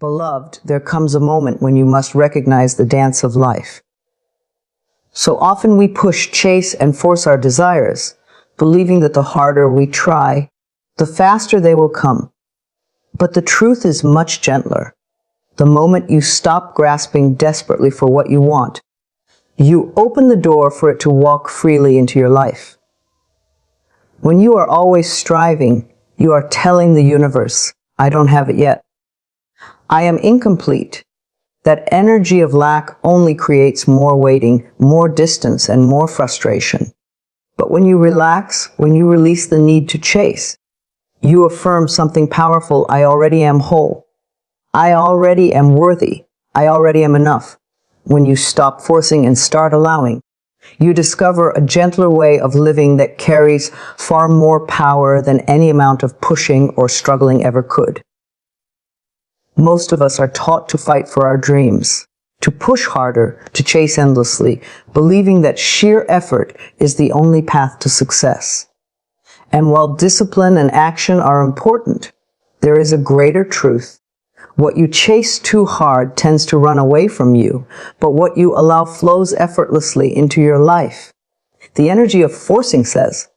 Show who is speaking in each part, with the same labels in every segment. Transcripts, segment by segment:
Speaker 1: Beloved, there comes a moment when you must recognize the dance of life. So often we push, chase, and force our desires, believing that the harder we try, the faster they will come. But the truth is much gentler. The moment you stop grasping desperately for what you want, you open the door for it to walk freely into your life. When you are always striving, you are telling the universe, I don't have it yet. I am incomplete. That energy of lack only creates more waiting, more distance, and more frustration. But when you relax, when you release the need to chase, you affirm something powerful. I already am whole. I already am worthy. I already am enough. When you stop forcing and start allowing, you discover a gentler way of living that carries far more power than any amount of pushing or struggling ever could. Most of us are taught to fight for our dreams, to push harder, to chase endlessly, believing that sheer effort is the only path to success. And while discipline and action are important, there is a greater truth. What you chase too hard tends to run away from you, but what you allow flows effortlessly into your life. The energy of forcing says,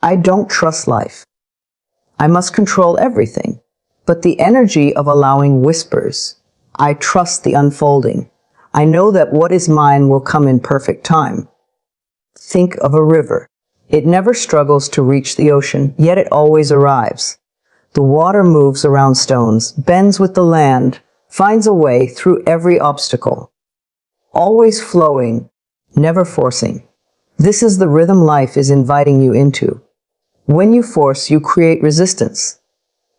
Speaker 1: I don't trust life. I must control everything. But the energy of allowing whispers, I trust the unfolding. I know that what is mine will come in perfect time. Think of a river. It never struggles to reach the ocean, yet it always arrives. The water moves around stones, bends with the land, finds a way through every obstacle. Always flowing, never forcing. This is the rhythm life is inviting you into. When you force, you create resistance.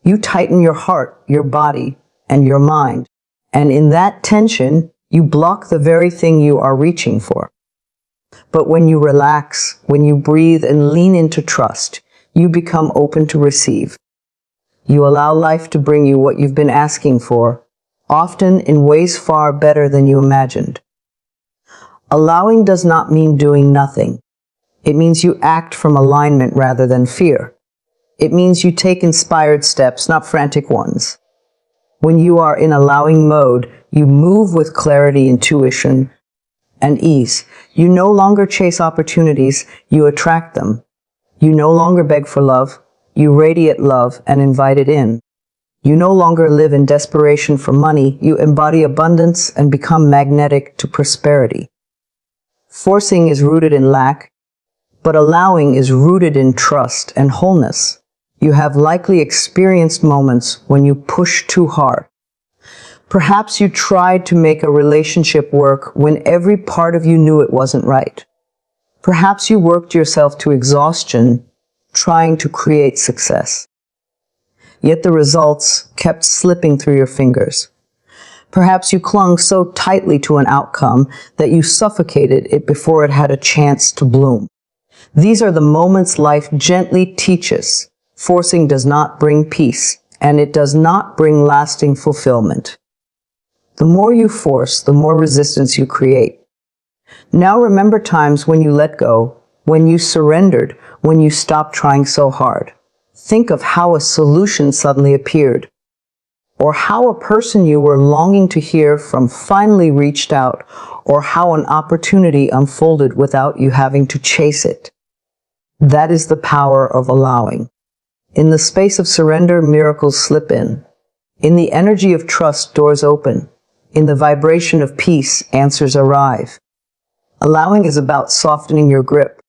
Speaker 1: You tighten your heart, your body, and your mind. And in that tension, you block the very thing you are reaching for. But when you relax, when you breathe and lean into trust, you become open to receive. You allow life to bring you what you've been asking for, often in ways far better than you imagined. Allowing does not mean doing nothing. It means you act from alignment rather than fear. It means you take inspired steps, not frantic ones. When you are in allowing mode, you move with clarity, intuition, and ease. You no longer chase opportunities, you attract them. You no longer beg for love, you radiate love and invite it in. You no longer live in desperation for money, you embody abundance and become magnetic to prosperity. Forcing is rooted in lack, but allowing is rooted in trust and wholeness. You have likely experienced moments when you push too hard. Perhaps you tried to make a relationship work when every part of you knew it wasn't right. Perhaps you worked yourself to exhaustion trying to create success. Yet the results kept slipping through your fingers. Perhaps you clung so tightly to an outcome that you suffocated it before it had a chance to bloom. These are the moments life gently teaches. Forcing does not bring peace, and it does not bring lasting fulfillment. The more you force, the more resistance you create. Now remember times when you let go, when you surrendered, when you stopped trying so hard. Think of how a solution suddenly appeared, or how a person you were longing to hear from finally reached out, or how an opportunity unfolded without you having to chase it. That is the power of allowing. In the space of surrender, miracles slip in. In the energy of trust, doors open. In the vibration of peace, answers arrive. Allowing is about softening your grip.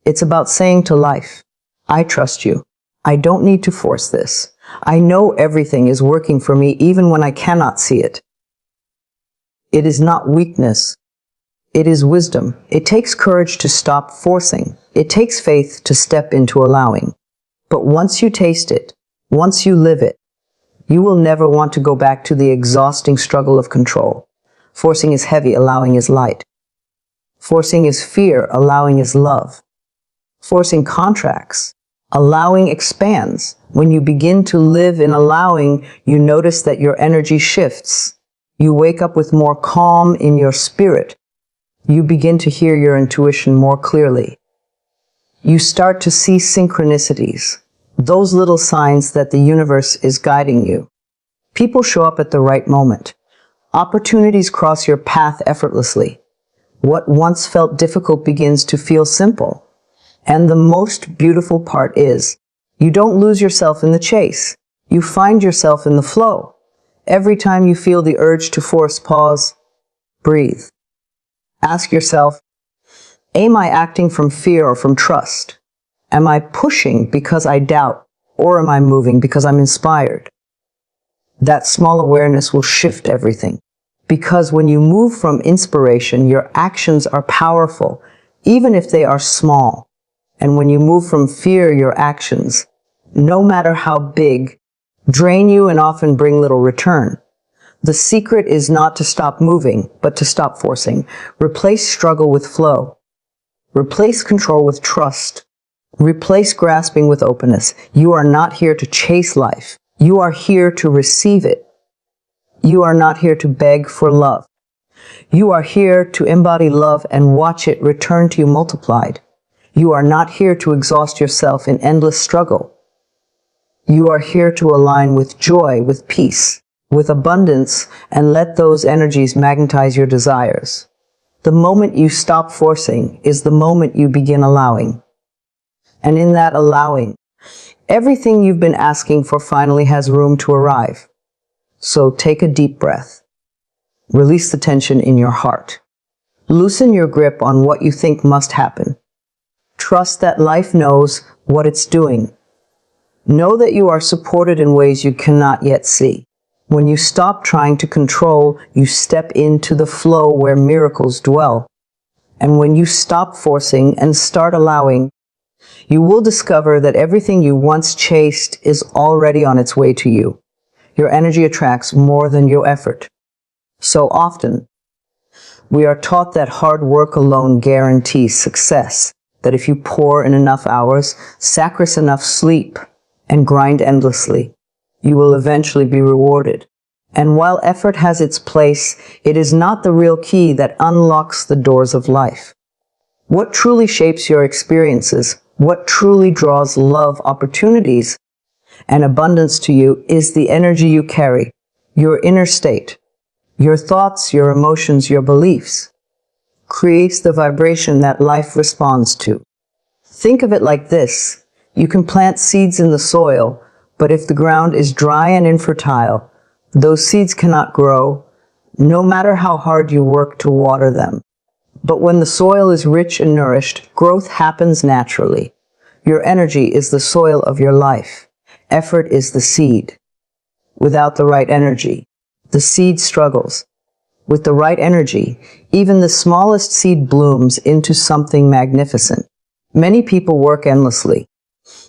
Speaker 1: It's about saying to life, I trust you. I don't need to force this. I know everything is working for me even when I cannot see it. It is not weakness. It is wisdom. It takes courage to stop forcing. It takes faith to step into allowing. But once you taste it, once you live it, you will never want to go back to the exhausting struggle of control. Forcing is heavy, allowing is light. Forcing is fear, allowing is love. Forcing contracts, allowing expands. When you begin to live in allowing, you notice that your energy shifts. You wake up with more calm in your spirit. You begin to hear your intuition more clearly. You start to see synchronicities, those little signs that the universe is guiding you. People show up at the right moment. Opportunities cross your path effortlessly. What once felt difficult begins to feel simple. And the most beautiful part is, you don't lose yourself in the chase. You find yourself in the flow. Every time you feel the urge to force, pause, breathe. Ask yourself, am I acting from fear or from trust? Am I pushing because I doubt, or am I moving because I'm inspired? That small awareness will shift everything. Because when you move from inspiration, your actions are powerful, even if they are small. And when you move from fear, your actions, no matter how big, drain you and often bring little return. The secret is not to stop moving, but to stop forcing. Replace struggle with flow. Replace control with trust. Replace grasping with openness. You are not here to chase life. You are here to receive it. You are not here to beg for love. You are here to embody love and watch it return to you multiplied. You are not here to exhaust yourself in endless struggle. You are here to align with joy, with peace, with abundance, and let those energies magnetize your desires. The moment you stop forcing is the moment you begin allowing. And in that allowing, everything you've been asking for finally has room to arrive. So take a deep breath. Release the tension in your heart. Loosen your grip on what you think must happen. Trust that life knows what it's doing. Know that you are supported in ways you cannot yet see. When you stop trying to control, you step into the flow where miracles dwell. And when you stop forcing and start allowing, you will discover that everything you once chased is already on its way to you. Your energy attracts more than your effort. So often, we are taught that hard work alone guarantees success, that if you pour in enough hours, sacrifice enough sleep, and grind endlessly, you will eventually be rewarded. And while effort has its place, it is not the real key that unlocks the doors of life. What truly shapes your experiences, what truly draws love, opportunities, and abundance to you is the energy you carry, your inner state. Your thoughts, your emotions, your beliefs creates the vibration that life responds to. Think of it like this. You can plant seeds in the soil, but if the ground is dry and infertile, those seeds cannot grow, no matter how hard you work to water them. But when the soil is rich and nourished, growth happens naturally. Your energy is the soil of your life. Effort is the seed. Without the right energy, the seed struggles. With the right energy, even the smallest seed blooms into something magnificent. Many people work endlessly,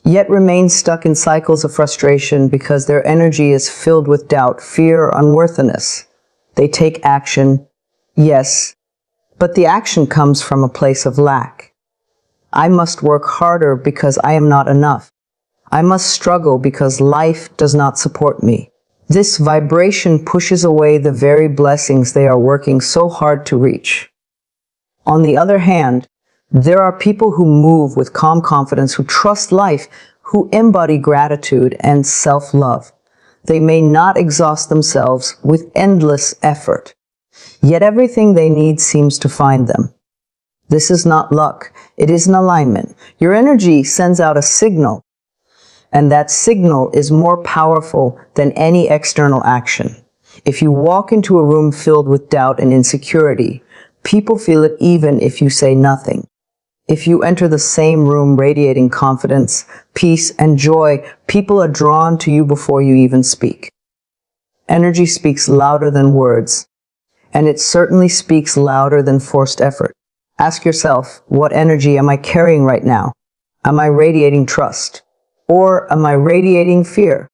Speaker 1: yet remain stuck in cycles of frustration because their energy is filled with doubt, fear, or unworthiness. They take action, yes, but the action comes from a place of lack. I must work harder because I am not enough. I must struggle because life does not support me. This vibration pushes away the very blessings they are working so hard to reach. On the other hand, there are people who move with calm confidence, who trust life, who embody gratitude and self-love. They may not exhaust themselves with endless effort, yet everything they need seems to find them. This is not luck. It is an alignment. Your energy sends out a signal, and that signal is more powerful than any external action. If you walk into a room filled with doubt and insecurity, people feel it even if you say nothing. If you enter the same room radiating confidence, peace, and joy, people are drawn to you before you even speak. Energy speaks louder than words, and it certainly speaks louder than forced effort. Ask yourself, what energy am I carrying right now? Am I radiating trust? Or am I radiating fear?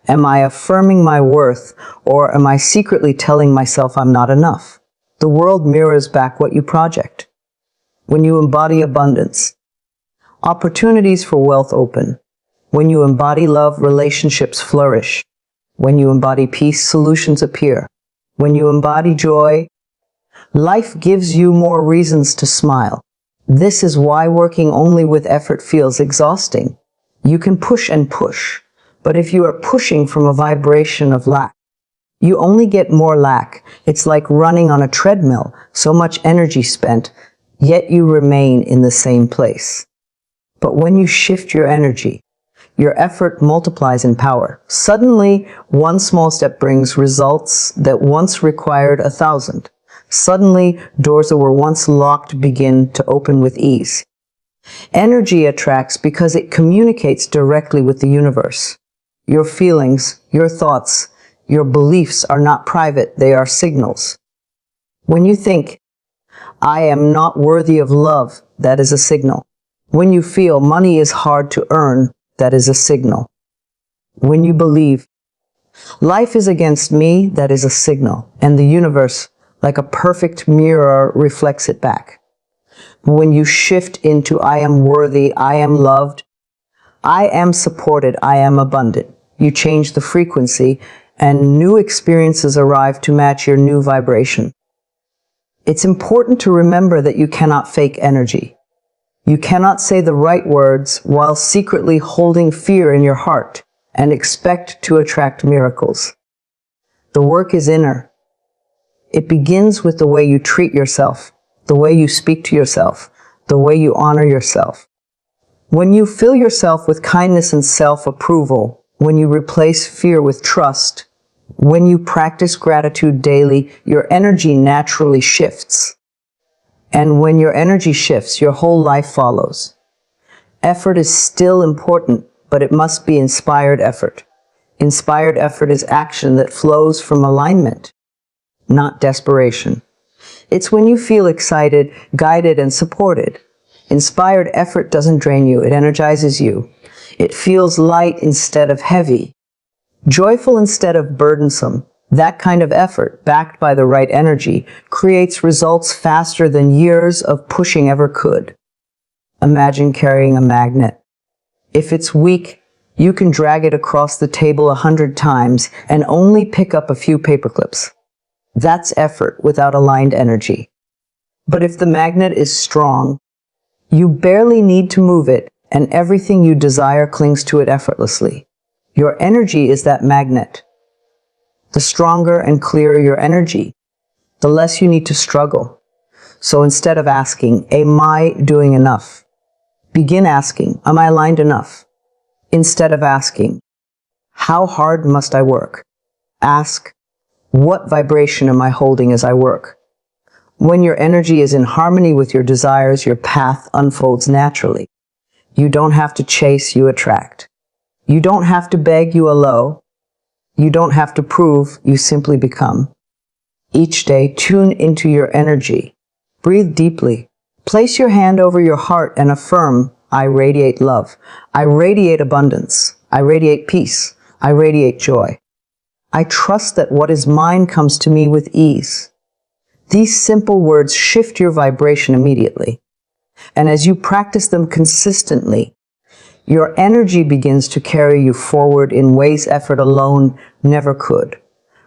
Speaker 1: Am I affirming my worth, or am I secretly telling myself I'm not enough? The world mirrors back what you project. When you embody abundance, opportunities for wealth open. When you embody love, relationships flourish. When you embody peace, solutions appear. When you embody joy, life gives you more reasons to smile. This is why working only with effort feels exhausting. You can push and push, but if you are pushing from a vibration of lack, You only get more lack. It's like running on a treadmill, so much energy spent, yet you remain in the same place. But when you shift your energy, your effort multiplies in power. Suddenly, one small step brings results that once required 1,000. Suddenly, doors that were once locked begin to open with ease. Energy attracts because it communicates directly with the universe. Your feelings, your thoughts, your beliefs are not private, they are signals. When you think, I am not worthy of love, that is a signal. When you feel money is hard to earn, that is a signal. When you believe, life is against me, that is a signal. And the universe, like a perfect mirror, reflects it back. When you shift into I am worthy, I am loved, I am supported, I am abundant, you change the frequency and new experiences arrive to match your new vibration. It's important to remember that you cannot fake energy. You cannot say the right words while secretly holding fear in your heart and expect to attract miracles. The work is inner. It begins with the way you treat yourself, the way you speak to yourself, the way you honor yourself. When you fill yourself with kindness and self-approval, when you replace fear with trust, when you practice gratitude daily, your energy naturally shifts. And when your energy shifts, your whole life follows. Effort is still important, but it must be inspired effort. Inspired effort is action that flows from alignment, not desperation. It's when you feel excited, guided, and supported. Inspired effort doesn't drain you, it energizes you. It feels light instead of heavy, joyful instead of burdensome. That kind of effort, backed by the right energy, creates results faster than years of pushing ever could. Imagine carrying a magnet. If it's weak, you can drag it across the table 100 times and only pick up a few paper clips. That's effort without aligned energy. But if the magnet is strong, you barely need to move it, and everything you desire clings to it effortlessly. Your energy is that magnet. The stronger and clearer your energy, the less you need to struggle. So instead of asking, am I doing enough? Begin asking, am I aligned enough? Instead of asking, how hard must I work? Ask, what vibration am I holding as I work? When your energy is in harmony with your desires, your path unfolds naturally. You don't have to chase, you attract. You don't have to beg, you allow. You don't have to prove, you simply become. Each day, tune into your energy. Breathe deeply. Place your hand over your heart and affirm, I radiate love. I radiate abundance. I radiate peace. I radiate joy. I trust that what is mine comes to me with ease. These simple words shift your vibration immediately. And as you practice them consistently, your energy begins to carry you forward in ways effort alone never could.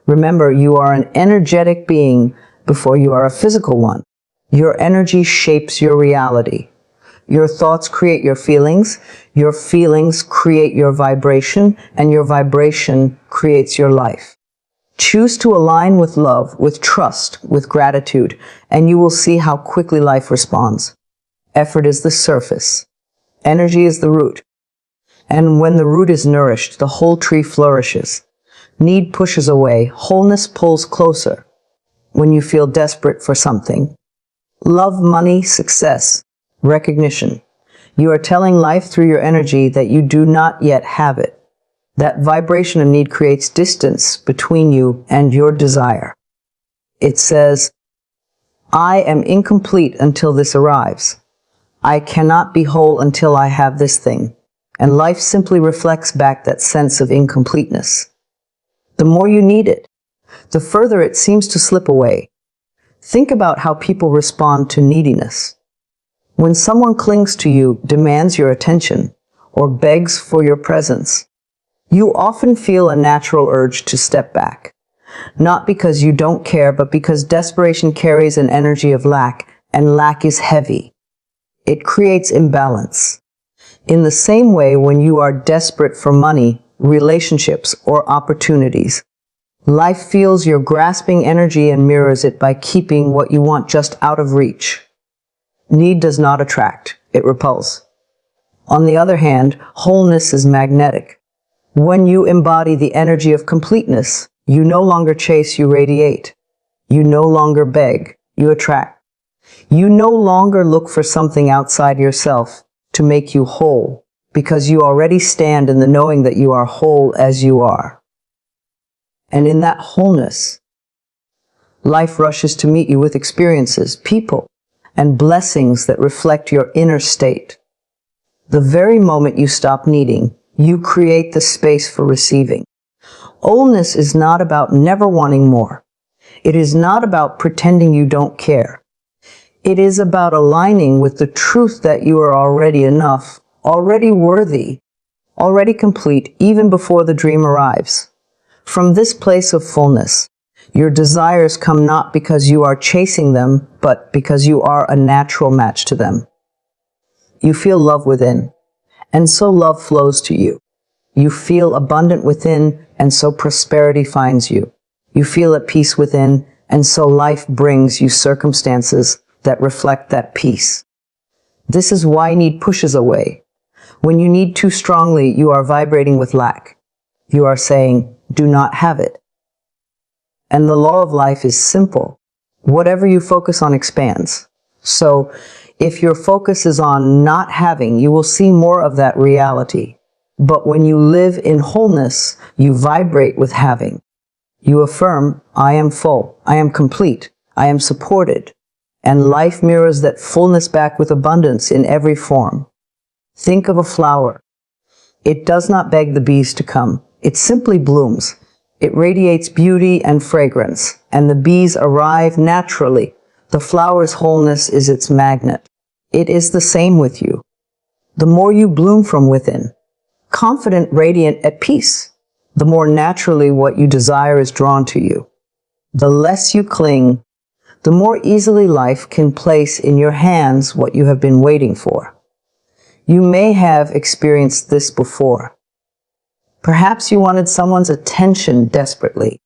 Speaker 1: Remember, you are an energetic being before you are a physical one. Your energy shapes your reality. Your thoughts create your feelings create your vibration, and your vibration creates your life. Choose to align with love, with trust, with gratitude, and you will see how quickly life responds. Effort is the surface. Energy is the root. And when the root is nourished, the whole tree flourishes. Need pushes away, wholeness pulls closer. When you feel desperate for something, love, money, success, recognition, you are telling life through your energy that you do not yet have it. That vibration of need creates distance between you and your desire. It says, I am incomplete until this arrives. I cannot be whole until I have this thing. And life simply reflects back that sense of incompleteness. The more you need it, the further it seems to slip away. Think about how people respond to neediness. When someone clings to you, demands your attention, or begs for your presence, you often feel a natural urge to step back. Not because you don't care, but because desperation carries an energy of lack, and lack is heavy. It creates imbalance. In the same way, when you are desperate for money, relationships, or opportunities, Life feels you're grasping energy and mirrors it by keeping what you want just out of reach. Need does not attract, it repels. On the other hand, wholeness is magnetic. When you embody the energy of completeness, you no longer chase, you radiate. You no longer beg, you attract. You no longer look for something outside yourself to make you whole, because you already stand in the knowing that you are whole as you are. And in that wholeness, life rushes to meet you with experiences, people, and blessings that reflect your inner state. The very moment you stop needing, you create the space for receiving. Wholeness is not about never wanting more. It is not about pretending you don't care. It is about aligning with the truth that you are already enough, already worthy, already complete, even before the dream arrives. From this place of fullness, your desires come not because you are chasing them, but because you are a natural match to them. You feel love within, and so love flows to you. You feel abundant within, and so prosperity finds you. You feel at peace within, and so life brings you circumstances that reflect that peace. This is why need pushes away. When you need too strongly, you are vibrating with lack. You are saying, do not have it. And the law of life is simple. Whatever you focus on expands. So, if your focus is on not having, you will see more of that reality. But when you live in wholeness, you vibrate with having. You affirm, I am full, I am complete, I am supported. And life mirrors that fullness back with abundance in every form. Think of a flower. It does not beg the bees to come. It simply blooms. It radiates beauty and fragrance, and the bees arrive naturally. The flower's wholeness is its magnet. It is the same with you. The more you bloom from within, confident, radiant, at peace, the more naturally what you desire is drawn to you. The less you cling, the more easily life can place in your hands what you have been waiting for. You may have experienced this before. Perhaps you wanted someone's attention desperately,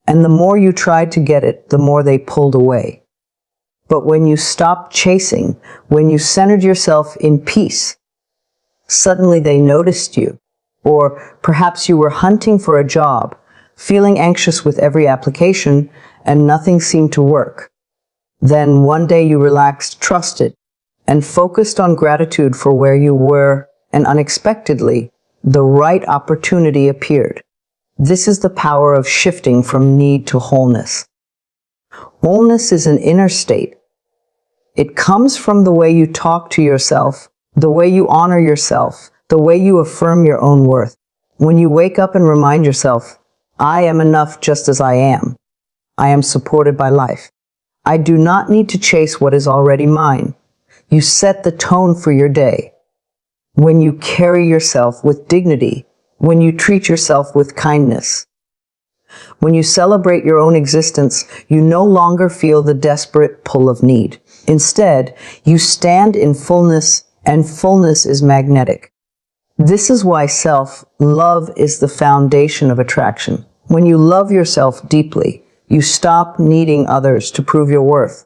Speaker 1: and the more you tried to get it, the more they pulled away. But when you stopped chasing, when you centered yourself in peace, suddenly they noticed you. Or perhaps you were hunting for a job, feeling anxious with every application, and nothing seemed to work. Then one day you relaxed, trusted, and focused on gratitude for where you were, and unexpectedly, the right opportunity appeared. This is the power of shifting from need to wholeness. Wholeness is an inner state. It comes from the way you talk to yourself, the way you honor yourself, the way you affirm your own worth. When you wake up and remind yourself, I am enough just as I am. I am supported by life. I do not need to chase what is already mine. You set the tone for your day. When you carry yourself with dignity, when you treat yourself with kindness, when you celebrate your own existence, you no longer feel the desperate pull of need. Instead, you stand in fullness, and fullness is magnetic. This is why self-love is the foundation of attraction. When you love yourself deeply, you stop needing others to prove your worth.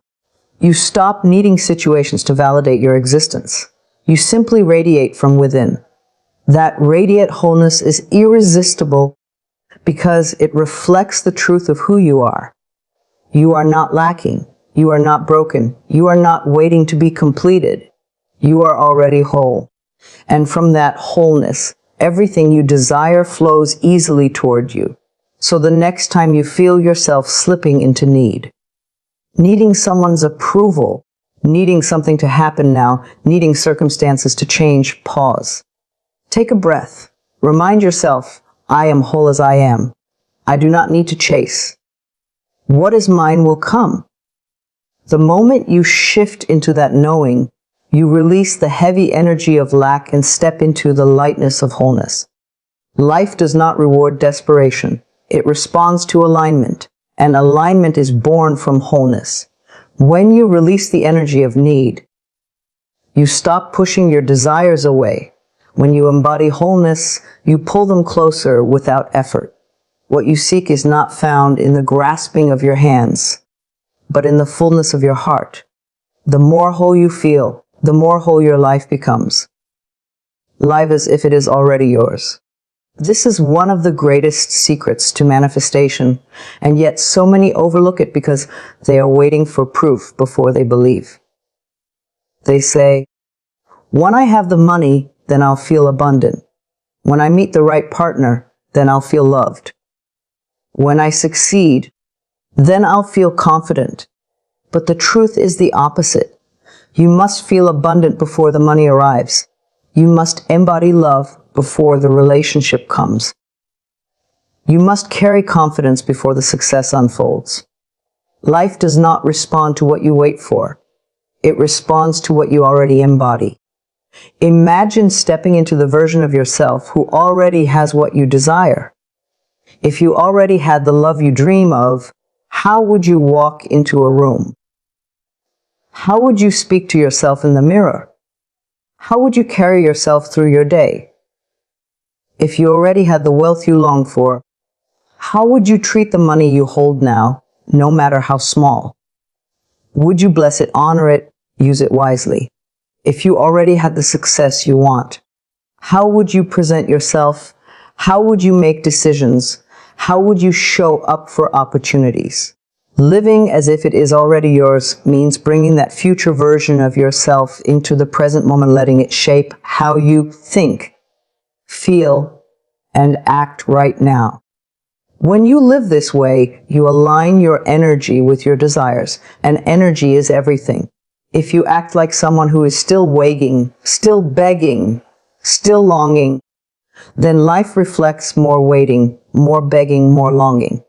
Speaker 1: You stop needing situations to validate your existence. You simply radiate from within. That radiant wholeness is irresistible because it reflects the truth of who you are. You are not lacking. You are not broken. You are not waiting to be completed. You are already whole. And from that wholeness, everything you desire flows easily toward you. So the next time you feel yourself slipping into need, needing someone's approval, needing something to happen now, needing circumstances to change, pause. Take a breath. Remind yourself, I am whole as I am. I do not need to chase. What is mine will come. The moment you shift into that knowing, you release the heavy energy of lack and step into the lightness of wholeness. Life does not reward desperation. It responds to alignment, and alignment is born from wholeness. When you release the energy of need, you stop pushing your desires away. When you embody wholeness, you pull them closer without effort. What you seek is not found in the grasping of your hands, but in the fullness of your heart. The more whole you feel, the more whole your life becomes. Live as if it is already yours. This is one of the greatest secrets to manifestation, and yet so many overlook it because they are waiting for proof before they believe. They say, when I have the money, then I'll feel abundant. When I meet the right partner, then I'll feel loved. When I succeed, then I'll feel confident. But the truth is the opposite. You must feel abundant before the money arrives. You must embody love before the relationship comes. You must carry confidence before the success unfolds. Life does not respond to what you wait for. It responds to what you already embody. Imagine stepping into the version of yourself who already has what you desire. If you already had the love you dream of, how would you walk into a room? How would you speak to yourself in the mirror? How would you carry yourself through your day? If you already had the wealth you long for, how would you treat the money you hold now, no matter how small? Would you bless it, honor it, use it wisely? If you already had the success you want, how would you present yourself? How would you make decisions? How would you show up for opportunities? Living as if it is already yours means bringing that future version of yourself into the present moment, letting it shape how you think, feel, and act right now. When you live this way, you align your energy with your desires, and energy is everything. If you act like someone who is still waiting, still begging, still longing, then life reflects more waiting, more begging, more longing.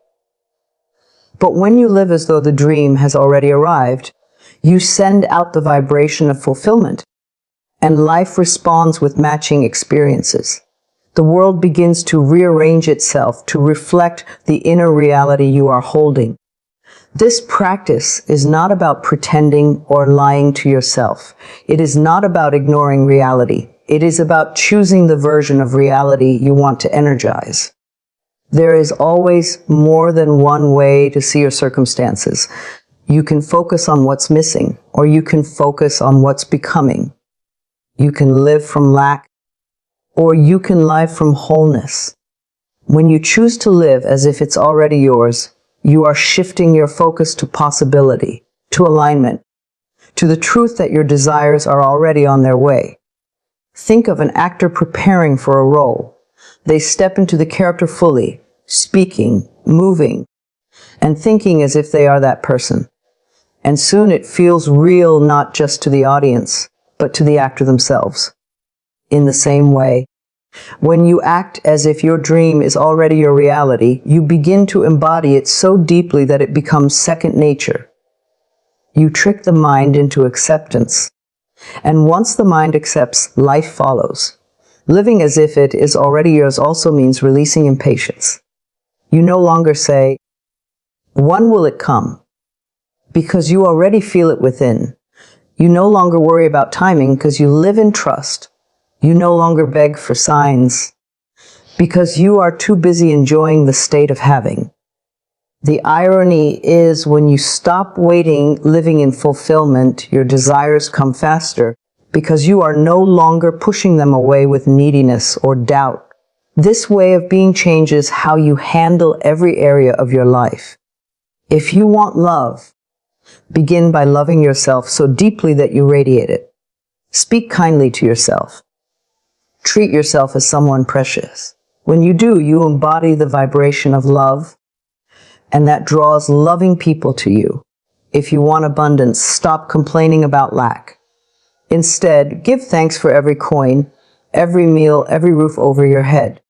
Speaker 1: But when you live as though the dream has already arrived, you send out the vibration of fulfillment, and life responds with matching experiences. The world begins to rearrange itself to reflect the inner reality you are holding. This practice is not about pretending or lying to yourself. It is not about ignoring reality. It is about choosing the version of reality you want to energize. There is always more than one way to see your circumstances. You can focus on what's missing, or you can focus on what's becoming. You can live from lack, or you can live from wholeness. When you choose to live as if it's already yours, you are shifting your focus to possibility, to alignment, to the truth that your desires are already on their way. Think of an actor preparing for a role. They step into the character fully, speaking, moving, and thinking as if they are that person. And soon it feels real, not just to the audience, but to the actor themselves. In the same way, when you act as if your dream is already your reality, you begin to embody it so deeply that it becomes second nature. You trick the mind into acceptance. And once the mind accepts, life follows. Living as if it is already yours also means releasing impatience. You no longer say, "When will it come?" because you already feel it within. You no longer worry about timing because you live in trust. You no longer beg for signs because you are too busy enjoying the state of having. The irony is when you stop waiting, living in fulfillment, your desires come faster because you are no longer pushing them away with neediness or doubt. This way of being changes how you handle every area of your life. If you want love, begin by loving yourself so deeply that you radiate it. Speak kindly to yourself. Treat yourself as someone precious. When you do, you embody the vibration of love, and that draws loving people to you. If you want abundance, stop complaining about lack. Instead, give thanks for every coin, every meal, every roof over your head.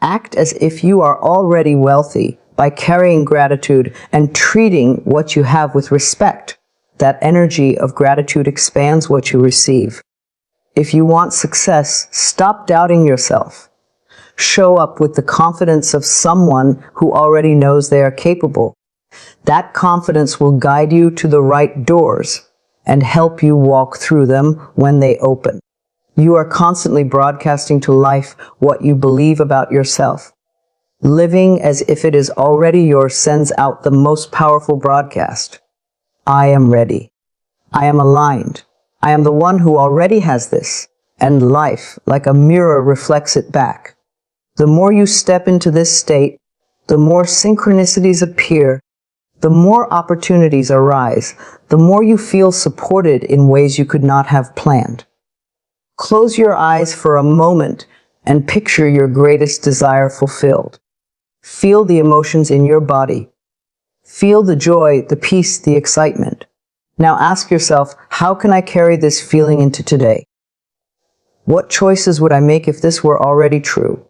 Speaker 1: Act as if you are already wealthy by carrying gratitude and treating what you have with respect. That energy of gratitude expands what you receive. If you want success, stop doubting yourself. Show up with the confidence of someone who already knows they are capable. That confidence will guide you to the right doors and help you walk through them when they open. You are constantly broadcasting to life what you believe about yourself. Living as if it is already yours sends out the most powerful broadcast. I am ready. I am aligned. I am the one who already has this. And life, like a mirror, reflects it back. The more you step into this state, the more synchronicities appear, the more opportunities arise, the more you feel supported in ways you could not have planned. Close your eyes for a moment and picture your greatest desire fulfilled. Feel the emotions in your body. Feel the joy, the peace, the excitement. Now ask yourself, how can I carry this feeling into today? What choices would I make if this were already true?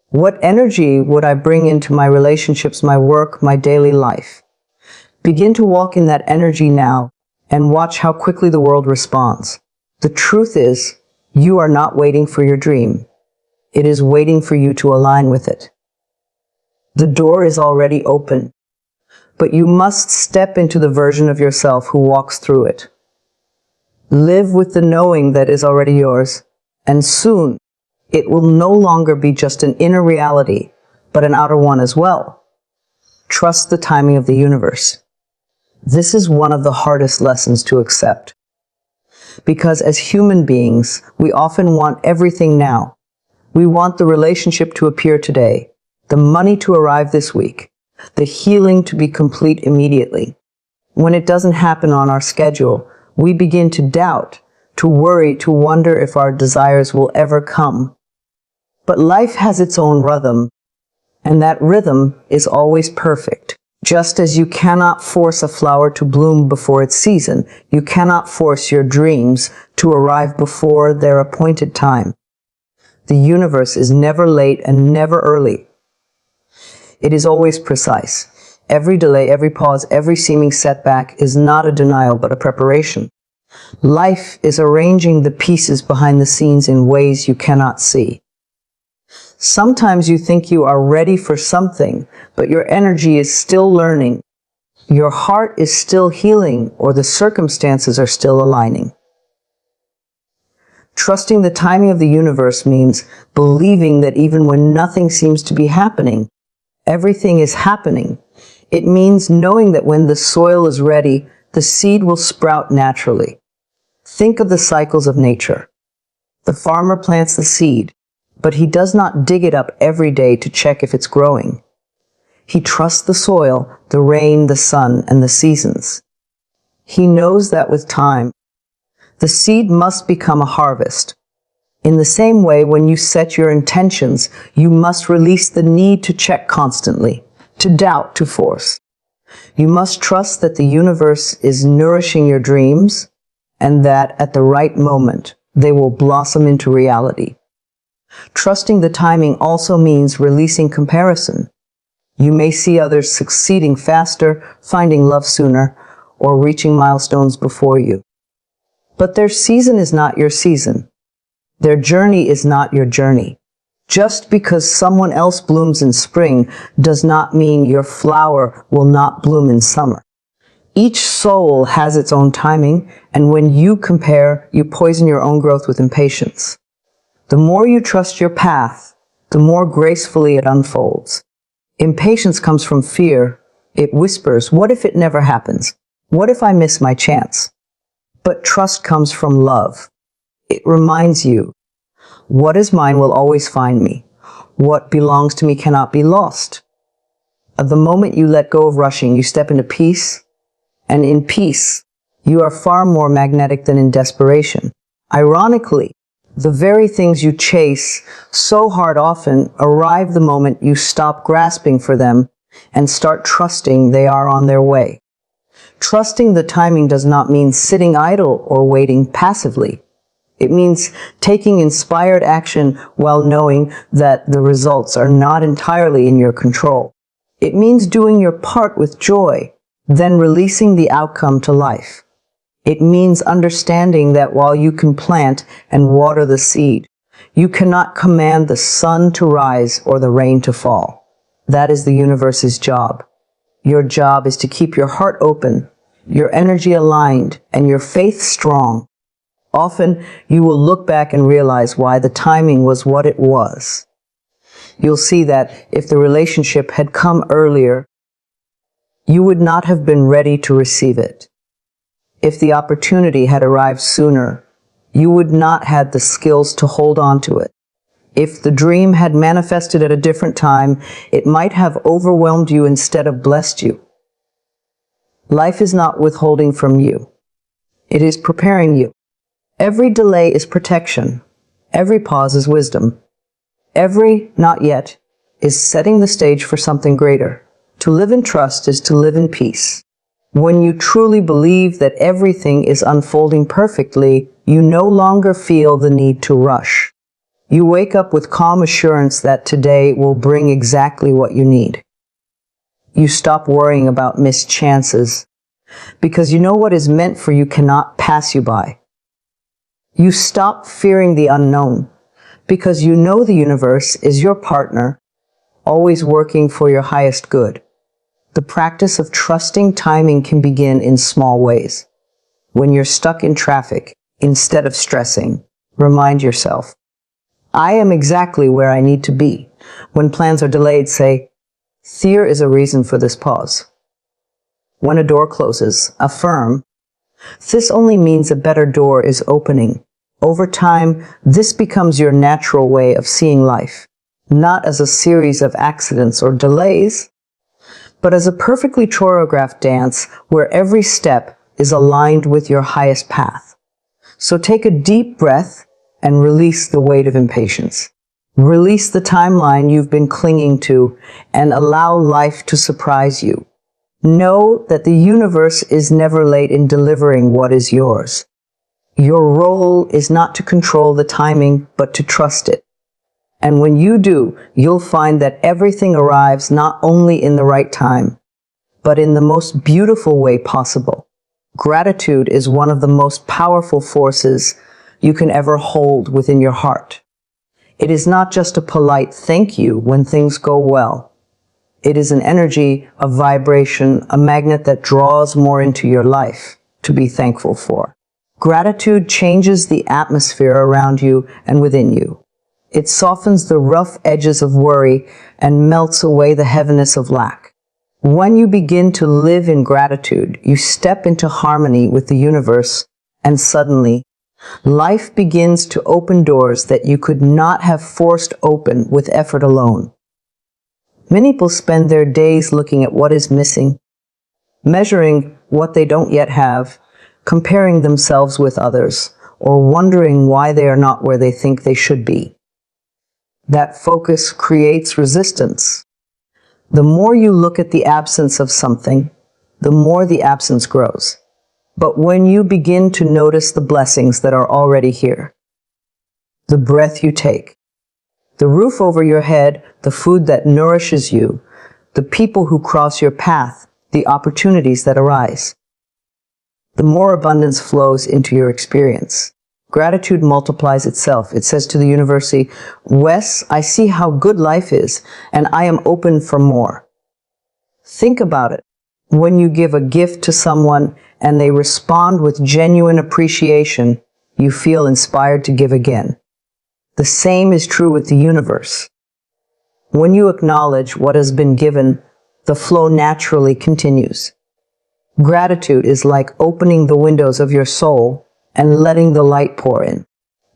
Speaker 1: What energy would I bring into my relationships, my work, my daily life? Begin to walk in that energy now and watch how quickly the world responds. The truth is, you are not waiting for your dream. It is waiting for you to align with it. The door is already open, but you must step into the version of yourself who walks through it. Live with the knowing that is already yours, and soon it will no longer be just an inner reality, but an outer one as well. Trust the timing of the universe. This is one of the hardest lessons to accept. Because as human beings, we often want everything now. We want the relationship to appear today, the money to arrive this week, the healing to be complete immediately. When it doesn't happen on our schedule, we begin to doubt, to worry, to wonder if our desires will ever come. But life has its own rhythm, and that rhythm is always perfect. Just as you cannot force a flower to bloom before its season, you cannot force your dreams to arrive before their appointed time. The universe is never late and never early. It is always precise. Every delay, every pause, every seeming setback is not a denial but a preparation. Life is arranging the pieces behind the scenes in ways you cannot see. Sometimes you think you are ready for something, but your energy is still learning. Your heart is still healing, or the circumstances are still aligning. Trusting the timing of the universe means believing that even when nothing seems to be happening, everything is happening. It means knowing that when the soil is ready, the seed will sprout naturally. Think of the cycles of nature. The farmer plants the seed, but he does not dig it up every day to check if it's growing. He trusts the soil, the rain, the sun, and the seasons. He knows that with time, the seed must become a harvest. In the same way, when you set your intentions, you must release the need to check constantly, to doubt, to force. You must trust that the universe is nourishing your dreams, and that at the right moment, they will blossom into reality. Trusting the timing also means releasing comparison. You may see others succeeding faster, finding love sooner, or reaching milestones before you. But their season is not your season. Their journey is not your journey. Just because someone else blooms in spring does not mean your flower will not bloom in summer. Each soul has its own timing, and when you compare, you poison your own growth with impatience. The more you trust your path, the more gracefully it unfolds. Impatience comes from fear. It whispers, what if it never happens? What if I miss my chance? But trust comes from love. It reminds you, what is mine will always find me. What belongs to me cannot be lost. At the moment you let go of rushing, you step into peace, and in peace, you are far more magnetic than in desperation. Ironically, the very things you chase so hard often arrive the moment you stop grasping for them and start trusting they are on their way. Trusting the timing does not mean sitting idle or waiting passively. It means taking inspired action while knowing that the results are not entirely in your control. It means doing your part with joy, then releasing the outcome to life. It means understanding that while you can plant and water the seed, you cannot command the sun to rise or the rain to fall. That is the universe's job. Your job is to keep your heart open, your energy aligned, and your faith strong. Often, you will look back and realize why the timing was what it was. You'll see that if the relationship had come earlier, you would not have been ready to receive it. If the opportunity had arrived sooner, you would not have the skills to hold on to it. If the dream had manifested at a different time, it might have overwhelmed you instead of blessed you. Life is not withholding from you. It is preparing you. Every delay is protection. Every pause is wisdom. Every not yet is setting the stage for something greater. To live in trust is to live in peace. When you truly believe that everything is unfolding perfectly, you no longer feel the need to rush. You wake up with calm assurance that today will bring exactly what you need. You stop worrying about missed chances because you know what is meant for you cannot pass you by. You stop fearing the unknown because you know the universe is your partner, always working for your highest good. The practice of trusting timing can begin in small ways. When you're stuck in traffic, instead of stressing, remind yourself, I am exactly where I need to be. When plans are delayed, say, there is a reason for this pause. When a door closes, affirm, this only means a better door is opening. Over time, this becomes your natural way of seeing life, not as a series of accidents or delays, but as a perfectly choreographed dance where every step is aligned with your highest path. So take a deep breath and release the weight of impatience. Release the timeline you've been clinging to and allow life to surprise you. Know that the universe is never late in delivering what is yours. Your role is not to control the timing, but to trust it. And when you do, you'll find that everything arrives not only in the right time, but in the most beautiful way possible. Gratitude is one of the most powerful forces you can ever hold within your heart. It is not just a polite thank you when things go well. It is an energy, a vibration, a magnet that draws more into your life to be thankful for. Gratitude changes the atmosphere around you and within you. It softens the rough edges of worry and melts away the heaviness of lack. When you begin to live in gratitude, you step into harmony with the universe, and suddenly, life begins to open doors that you could not have forced open with effort alone. Many people spend their days looking at what is missing, measuring what they don't yet have, comparing themselves with others, or wondering why they are not where they think they should be. That focus creates resistance. The more you look at the absence of something, the more the absence grows. But when you begin to notice the blessings that are already here, the breath you take, the roof over your head, the food that nourishes you, the people who cross your path, the opportunities that arise, the more abundance flows into your experience. Gratitude multiplies itself. It says to the universe, Wes, I see how good life is, and I am open for more. Think about it. When you give a gift to someone and they respond with genuine appreciation, you feel inspired to give again. The same is true with the universe. When you acknowledge what has been given, the flow naturally continues. Gratitude is like opening the windows of your soul and letting the light pour in.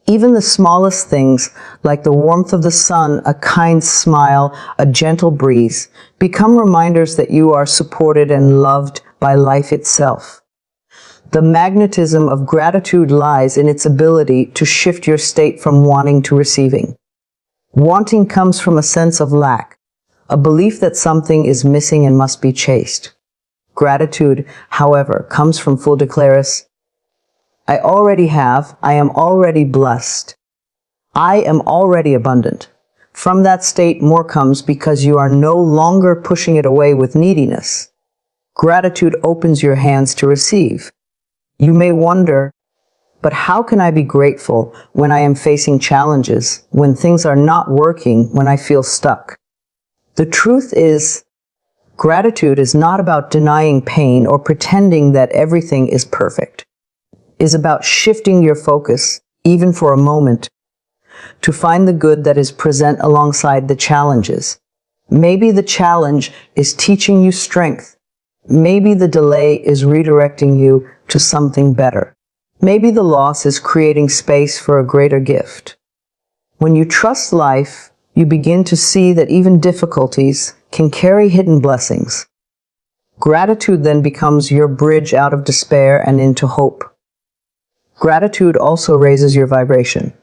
Speaker 1: Even the smallest things, like the warmth of the sun, a kind smile, a gentle breeze, become reminders that you are supported and loved by life itself. The magnetism of gratitude lies in its ability to shift your state from wanting to receiving. Wanting comes from a sense of lack, a belief that something is missing and must be chased. Gratitude, however, comes from full declares, I already have, I am already blessed. I am already abundant. From that state, more comes because you are no longer pushing it away with neediness. Gratitude opens your hands to receive. You may wonder, but how can I be grateful when I am facing challenges, when things are not working, when I feel stuck? The truth is, gratitude is not about denying pain or pretending that everything is perfect. It is about shifting your focus, even for a moment, to find the good that is present alongside the challenges. Maybe the challenge is teaching you strength. Maybe the delay is redirecting you to something better. Maybe the loss is creating space for a greater gift. When you trust life, you begin to see that even difficulties can carry hidden blessings. Gratitude then becomes your bridge out of despair and into hope. Gratitude also raises your vibration.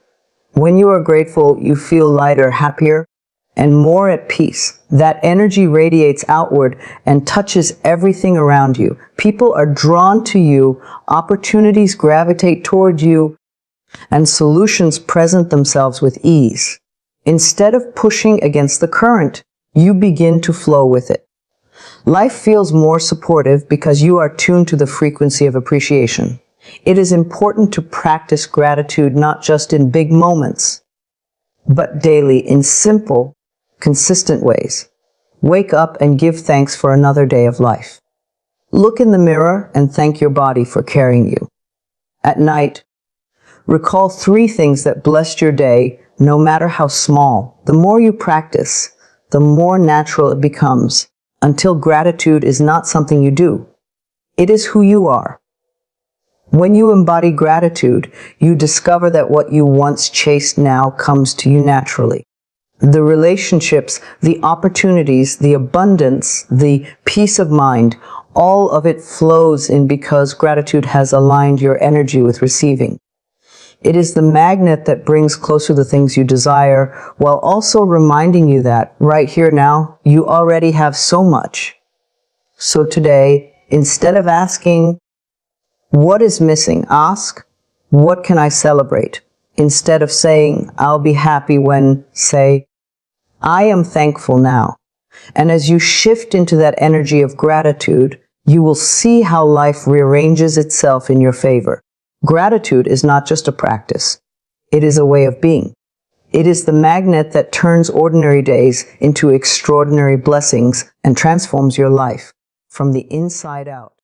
Speaker 1: When you are grateful, you feel lighter, happier, and more at peace. That energy radiates outward and touches everything around you. People are drawn to you, opportunities gravitate toward you, and solutions present themselves with ease. Instead of pushing against the current, you begin to flow with it. Life feels more supportive because you are tuned to the frequency of appreciation. It is important to practice gratitude not just in big moments, but daily in simple, consistent ways. Wake up and give thanks for another day of life. Look in the mirror and thank your body for carrying you. At night, recall 3 things that blessed your day, no matter how small. The more you practice, the more natural it becomes, until gratitude is not something you do. It is who you are. When you embody gratitude, you discover that what you once chased now comes to you naturally. The relationships, the opportunities, the abundance, the peace of mind, all of it flows in because gratitude has aligned your energy with receiving. It is the magnet that brings closer the things you desire, while also reminding you that, right here now, you already have so much. So today, instead of asking, what is missing? Ask, what can I celebrate? Instead of saying, I'll be happy when, say, I am thankful now. And as you shift into that energy of gratitude, you will see how life rearranges itself in your favor. Gratitude is not just a practice. It is a way of being. It is the magnet that turns ordinary days into extraordinary blessings and transforms your life from the inside out.